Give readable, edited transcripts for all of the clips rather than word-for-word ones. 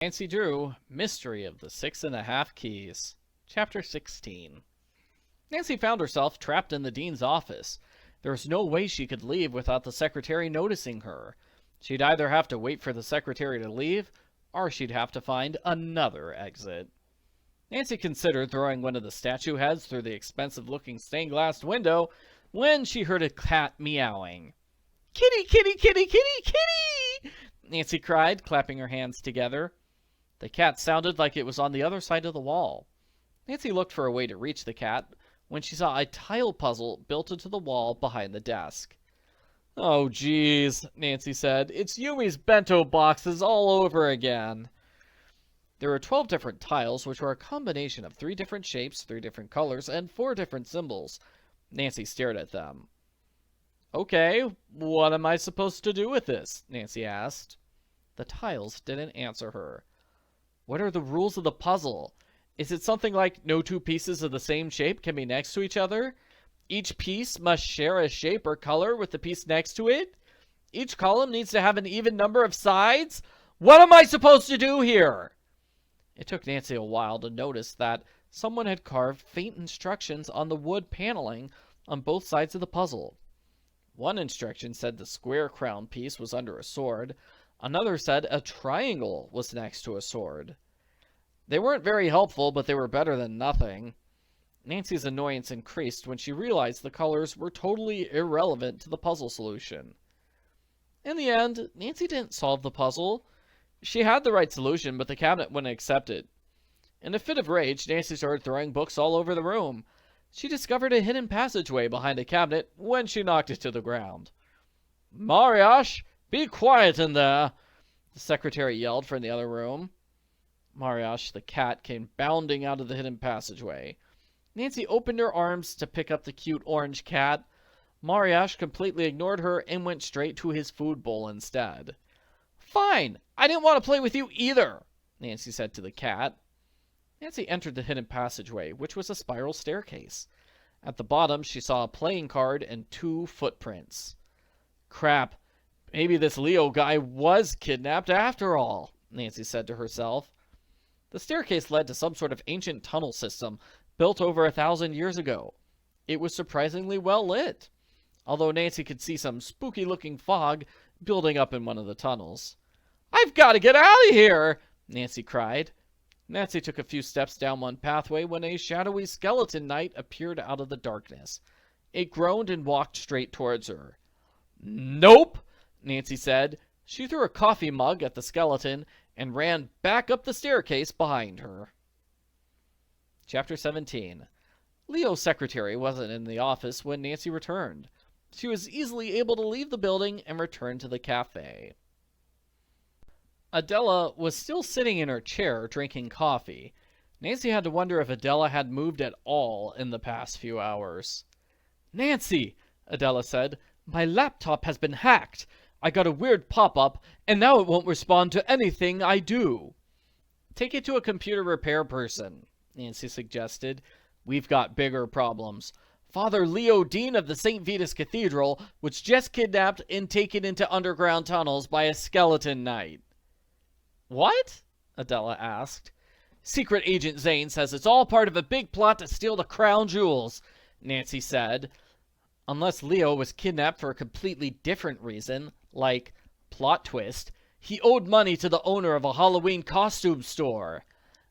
Nancy Drew, Mystery of the 6½ Keys. Chapter 16. Nancy found herself trapped in the dean's office. There was no way she could leave without the secretary noticing her. She'd either have to wait for the secretary to leave, or she'd have to find another exit. Nancy considered throwing one of the statue heads through the expensive-looking stained-glass window when she heard a cat meowing. "Kitty, kitty, kitty, kitty, kitty!" Nancy cried, clapping her hands together. The cat sounded like it was on the other side of the wall. Nancy looked for a way to reach the cat when she saw a tile puzzle built into the wall behind the desk. "Oh, geez," Nancy said. "It's Yumi's bento boxes all over again." There were 12 different tiles, which were a combination of 3 different shapes, 3 different colors, and 4 different symbols. Nancy stared at them. "Okay, what am I supposed to do with this?" Nancy asked. The tiles didn't answer her. "What are the rules of the puzzle? Is it something like no 2 pieces of the same shape can be next to each other? Each piece must share a shape or color with the piece next to it? Each column needs to have an even number of sides? What am I supposed to do here?" It took Nancy a while to notice that someone had carved faint instructions on the wood paneling on both sides of the puzzle. One instruction said the square crown piece was under a sword. Another said a triangle was next to a sword. They weren't very helpful, but they were better than nothing. Nancy's annoyance increased when she realized the colors were totally irrelevant to the puzzle solution. In the end, Nancy didn't solve the puzzle. She had the right solution, but the cabinet wouldn't accept it. In a fit of rage, Nancy started throwing books all over the room. She discovered a hidden passageway behind a cabinet when she knocked it to the ground. "Mariash, be quiet in there!" the secretary yelled from the other room. Mariash, the cat, came bounding out of the hidden passageway. Nancy opened her arms to pick up the cute orange cat. Mariash completely ignored her and went straight to his food bowl instead. "Fine! I didn't want to play with you either," Nancy said to the cat. Nancy entered the hidden passageway, which was a spiral staircase. At the bottom, she saw a playing card and 2 footprints. "Crap! Maybe this Leo guy was kidnapped after all," Nancy said to herself. The staircase led to some sort of ancient tunnel system built over 1,000 years ago. It was surprisingly well lit, although Nancy could see some spooky-looking fog building up in one of the tunnels. "I've got to get out of here!" Nancy cried. Nancy took a few steps down one pathway when a shadowy skeleton knight appeared out of the darkness. It groaned and walked straight towards her. "Nope," Nancy said. She threw a coffee mug at the skeleton and ran back up the staircase behind her. Chapter 17. Leo's secretary wasn't in the office when Nancy returned. She was easily able to leave the building and return to the cafe. Adela was still sitting in her chair drinking coffee. Nancy had to wonder if Adela had moved at all in the past few hours. "Nancy," Adela said, "my laptop has been hacked. I got a weird pop-up, and now it won't respond to anything I do." "Take it to a computer repair person," Nancy suggested. "We've got bigger problems. Father Leo, Dean of the St. Vitus Cathedral, was just kidnapped and taken into underground tunnels by a skeleton knight." "What?" Adela asked. "Secret Agent Zane says it's all part of a big plot to steal the crown jewels," Nancy said. "Unless Leo was kidnapped for a completely different reason, like, plot twist, he owed money to the owner of a Halloween costume store.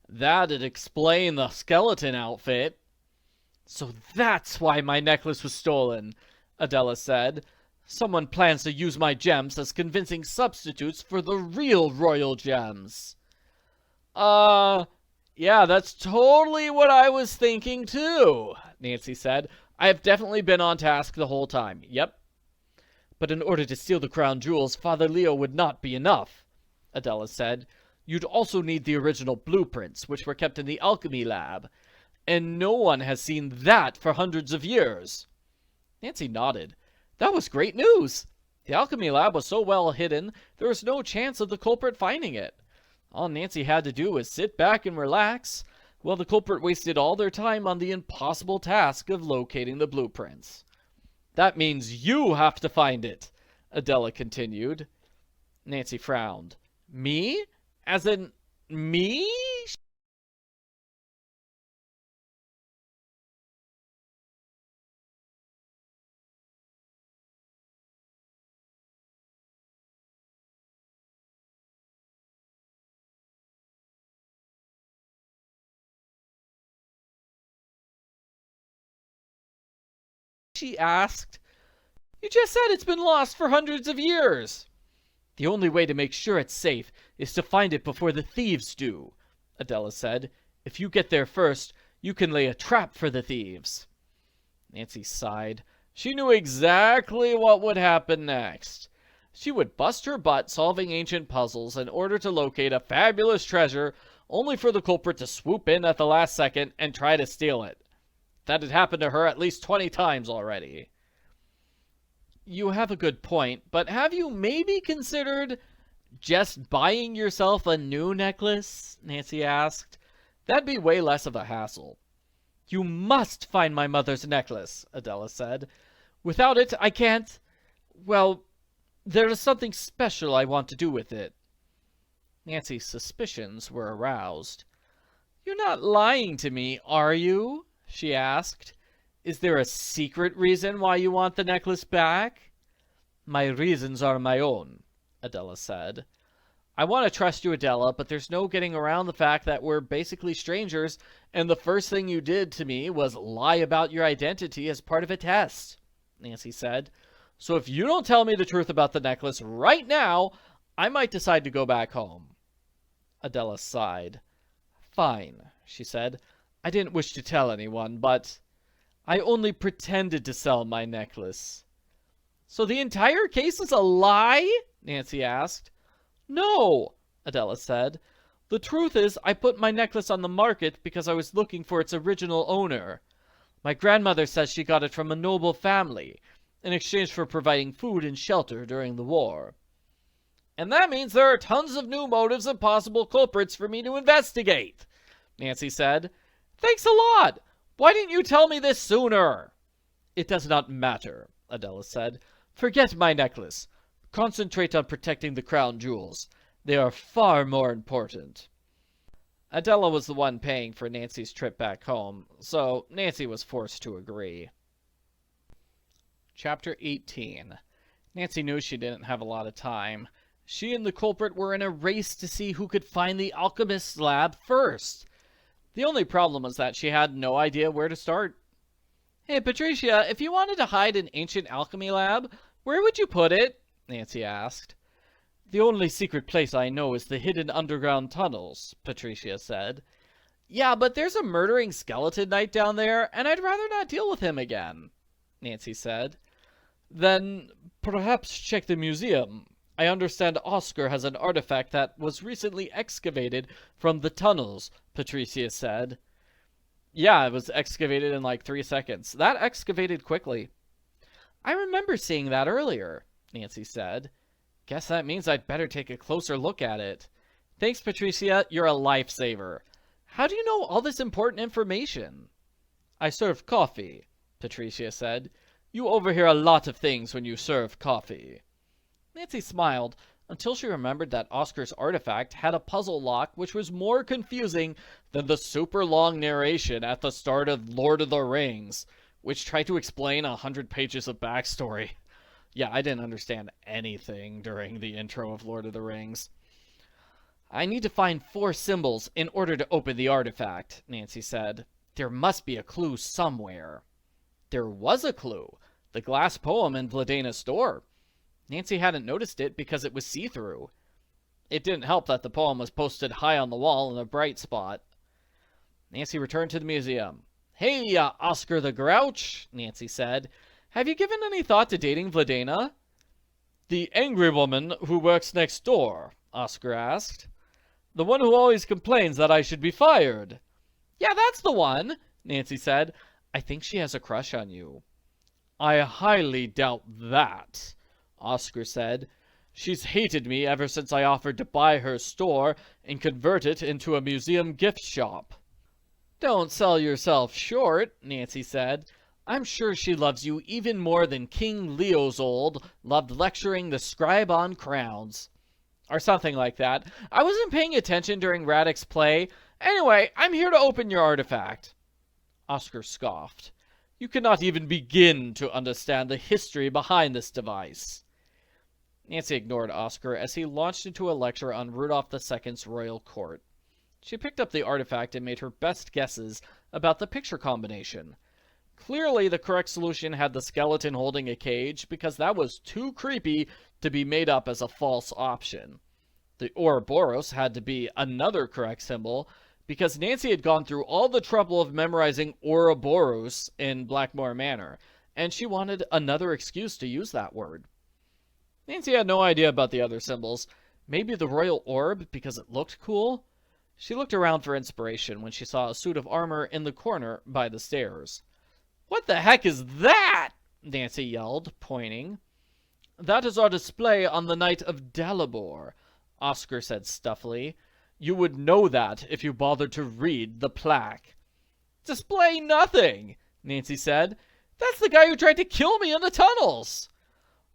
That'd explain the skeleton outfit." "So that's why my necklace was stolen," Adela said. "Someone plans to use my gems as convincing substitutes for the real royal gems." Yeah, that's totally what I was thinking too," Nancy said. "I have definitely been on task the whole time. Yep." "But in order to steal the crown jewels, Father Leo would not be enough," Adela said. "You'd also need the original blueprints, which were kept in the alchemy lab. And no one has seen that for hundreds of years." Nancy nodded. That was great news. The alchemy lab was so well hidden, there was no chance of the culprit finding it. All Nancy had to do was sit back and relax, while the culprit wasted all their time on the impossible task of locating the blueprints. "That means you have to find it," Adela continued. Nancy frowned. "Me? As in, Me? She asked. You just said it's been lost for hundreds of years. The only way to make sure it's safe is to find it before the thieves do, Adela said. If you get there first, you can lay a trap for the thieves. Nancy sighed. She knew exactly what would happen next. She would bust her butt solving ancient puzzles in order to locate a fabulous treasure, only for the culprit to swoop in at the last second and try to steal it. That had happened to her at least 20 times already. You have a good point, but have you maybe considered just buying yourself a new necklace? Nancy asked. That'd be way less of a hassle. You must find my mother's necklace, Adela said. Without it, I can't... Well, there is something special I want to do with it. Nancy's suspicions were aroused. You're not lying to me, are you? She asked. Is there a secret reason why you want the necklace back? My reasons are my own, Adela said. I want to trust you, Adela, but there's no getting around the fact that we're basically strangers, and the first thing you did to me was lie about your identity as part of a test, Nancy said. So if you don't tell me the truth about the necklace right now, I might decide to go back home. Adela sighed. Fine, she said. I didn't wish to tell anyone, but I only pretended to sell my necklace. So the entire case is a lie? Nancy asked. No, Adela said. The truth is, I put my necklace on the market because I was looking for its original owner. My grandmother says she got it from a noble family, in exchange for providing food and shelter during the war. And that means there are tons of new motives and possible culprits for me to investigate, Nancy said. Thanks a lot. Why didn't you tell me this sooner? It does not matter, Adela said. Forget my necklace. Concentrate on protecting the crown jewels. They are far more important. Adela was the one paying for Nancy's trip back home, so Nancy was forced to agree. Chapter 18. Nancy knew she didn't have a lot of time. She and the culprit were in a race to see who could find the alchemist's lab first. The only problem was that she had no idea where to start. Hey, Patricia, if you wanted to hide an ancient alchemy lab, where would you put it? Nancy asked. The only secret place I know is the hidden underground tunnels, Patricia said. Yeah, but there's a murdering skeleton knight down there, and I'd rather not deal with him again, Nancy said. Then perhaps check the museum. I understand Oskar has an artifact that was recently excavated from the tunnels, Patricia said. Yeah, it was excavated in like 3 seconds. That excavated quickly. I remember seeing that earlier, Nancy said. Guess that means I'd better take a closer look at it. Thanks, Patricia. You're a lifesaver. How do you know all this important information? I serve coffee, Patricia said. You overhear a lot of things when you serve coffee. Nancy smiled until she remembered that Oscar's artifact had a puzzle lock which was more confusing than the super long narration at the start of Lord of the Rings, which tried to explain 100 pages of backstory. Yeah, I didn't understand anything during the intro of Lord of the Rings. I need to find 4 symbols in order to open the artifact, Nancy said. There must be a clue somewhere. There was a clue. The glass poem in Vladena's door. Nancy hadn't noticed it because it was see-through. It didn't help that the poem was posted high on the wall in a bright spot. Nancy returned to the museum. Hey, Oskar the Grouch, Nancy said. Have you given any thought to dating Vladena? The angry woman who works next door, Oskar asked. The one who always complains that I should be fired. Yeah, that's the one, Nancy said. I think she has a crush on you. I highly doubt that, Oskar said. She's hated me ever since I offered to buy her store and convert it into a museum gift shop. Don't sell yourself short, Nancy said. I'm sure she loves you even more than King Leozold loved lecturing the scribe on crowns. Or something like that. I wasn't paying attention during Radek's play. Anyway, I'm here to open your artifact. Oskar scoffed. You cannot even begin to understand the history behind this device. Nancy ignored Oskar as he launched into a lecture on Rudolph II's royal court. She picked up the artifact and made her best guesses about the picture combination. Clearly, the correct solution had the skeleton holding a cage, because that was too creepy to be made up as a false option. The Ouroboros had to be another correct symbol, because Nancy had gone through all the trouble of memorizing Ouroboros in Blackmore Manor, and she wanted another excuse to use that word. Nancy had no idea about the other symbols. Maybe the royal orb, because it looked cool? She looked around for inspiration when she saw a suit of armor in the corner by the stairs. "What the heck is that?" Nancy yelled, pointing. "That is our display on the night of Dalibor," Oskar said stuffily. "You would know that if you bothered to read the plaque." "Display nothing," Nancy said. "That's the guy who tried to kill me in the tunnels."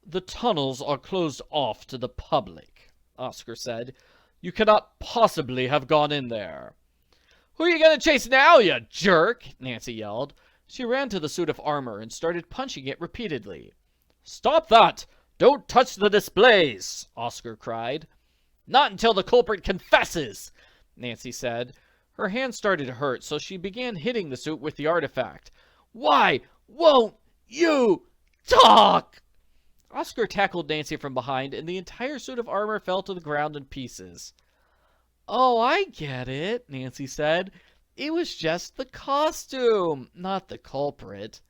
"The tunnels are closed off to the public," Oskar said. "You cannot possibly have gone in there." "Who are you going to chase now, you jerk?" Nancy yelled. She ran to the suit of armor and started punching it repeatedly. "Stop that! Don't touch the displays!" Oskar cried. "Not until the culprit confesses," Nancy said. Her hand started to hurt, so she began hitting the suit with the artifact. "Why won't you talk?" Oskar tackled Nancy from behind, and the entire suit of armor fell to the ground in pieces. "Oh, I get it," Nancy said. "It was just the costume, not the culprit."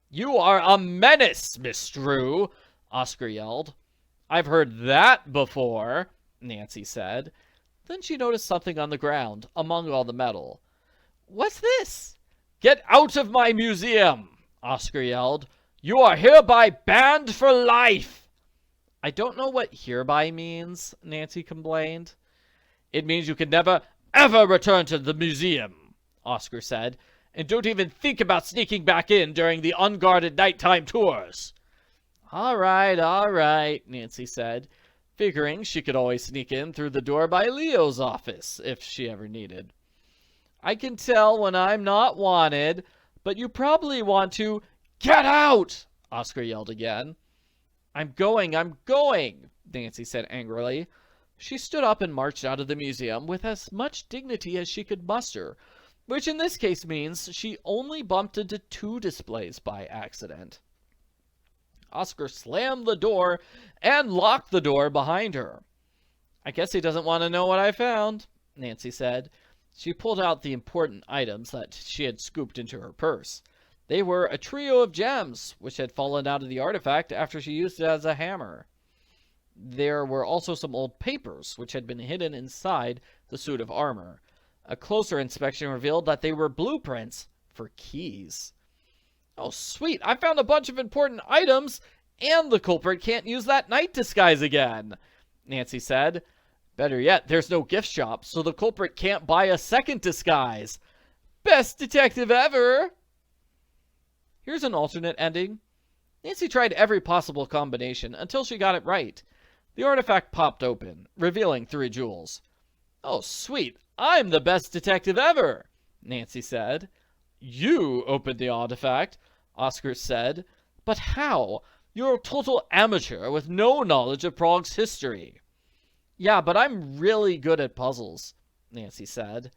"You are a menace, Miss Drew," Oskar yelled. "I've heard that before," Nancy said. Then she noticed something on the ground, among all the metal. "What's this?" "Get out of my museum," Oskar yelled. "You are hereby banned for life." "I don't know what hereby means," Nancy complained. "It means you can never, ever return to the museum," Oskar said. "And don't even think about sneaking back in during the unguarded nighttime tours." All right, Nancy said, figuring she could always sneak in through the door by Leo's office if she ever needed. "I can tell when I'm not wanted, but you probably want to—" "Get out!" Oskar yelled again. I'm going, Nancy said angrily. She stood up and marched out of the museum with as much dignity as she could muster, which in this case means she only bumped into 2 displays by accident. Oskar slammed the door and locked the door behind her. "I guess he doesn't want to know what I found," Nancy said. She pulled out the important items that she had scooped into her purse. They were a trio of gems, which had fallen out of the artifact after she used it as a hammer. There were also some old papers, which had been hidden inside the suit of armor. A closer inspection revealed that they were blueprints for keys. "Oh, sweet, I found a bunch of important items, and the culprit can't use that night disguise again," Nancy said. "Better yet, there's no gift shop, so the culprit can't buy a second disguise. Best detective ever!" Here's an alternate ending. Nancy tried every possible combination until she got it right. The artifact popped open, revealing 3 jewels. "Oh, sweet, I'm the best detective ever," Nancy said. "You opened the artifact," Oskar said. "But how? You're a total amateur with no knowledge of Prague's history." "Yeah, but I'm really good at puzzles," Nancy said.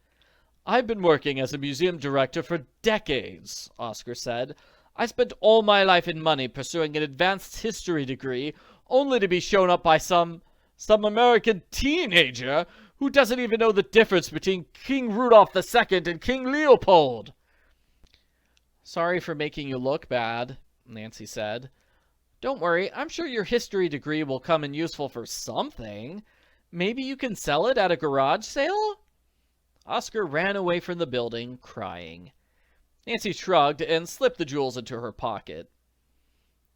"I've been working as a museum director for decades," Oskar said. "I spent all my life and money pursuing an advanced history degree, only to be shown up by some American teenager who doesn't even know the difference between King Rudolph II and King Leopold." "Sorry for making you look bad," Nancy said. "Don't worry, I'm sure your history degree will come in useful for something. Maybe you can sell it at a garage sale?" Oskar ran away from the building, crying. Nancy shrugged and slipped the jewels into her pocket.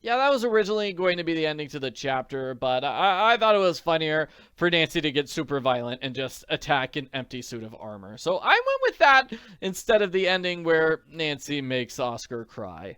Yeah, that was originally going to be the ending to the chapter, but I thought it was funnier for Nancy to get super violent and just attack an empty suit of armor. So I went with that instead of the ending where Nancy makes Oskar cry.